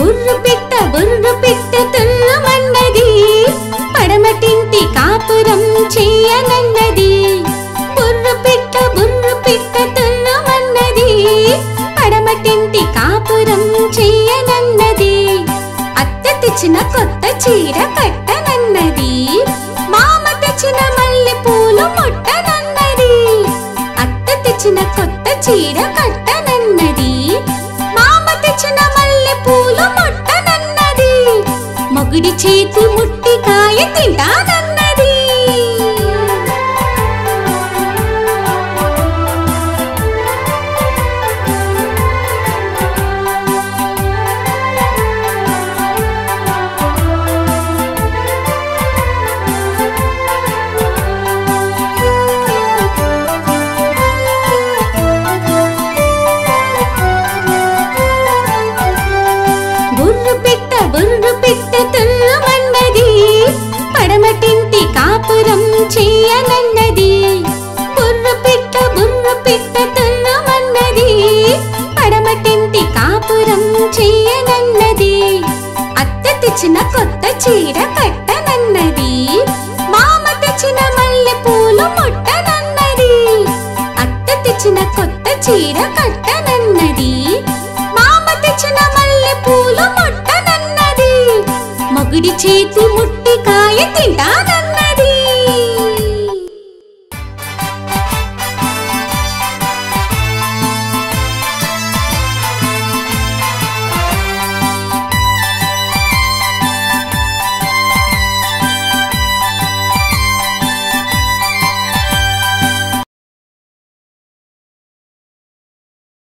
బుర్రు పిట్ట తుల్లుమన్నది, పడమటింటి కాపురం చెయ్యనన్నది. బుర్రు పిట్ట తుల్లుమన్నది, పడమటింటి కాపురం చెయ్యనన్నది. అత్త తెచ్చిన కొత్త చీర కట్టనన్నది, మామ తెచ్చిన మల్లె పూలు ముట్టనన్నది. అత్త తెచ్చిన కొత్త చీర కట్టనన్నది, మామ తెచ్చిన మల్లె పూలు ముట్టనన్నది. మొగుడి చేతి ముట్టి కాయ తింటానన్నది. బుర్రు పిట్ట తుల్లుమన్నది, పడమటింటి కాపురం చెయ్యనన్నది. బుర్రు పిట్ట తుల్లుమన్నది, పడమటింటి కాపురం చెయ్యనన్నది. అత్త తెచ్చిన కొత్త చీర కట్టనన్నది, మామ తెచ్చిన మల్లె పూలు ముట్టనన్నది. అత్త తెచ్చిన కొత్త చీర కట్టనన్నది, మామ తెచ్చిన మల్లె పూలు ముట్టనన్నది. మొగుడి చేతి ముట్టి కాయ తింటానన్నది.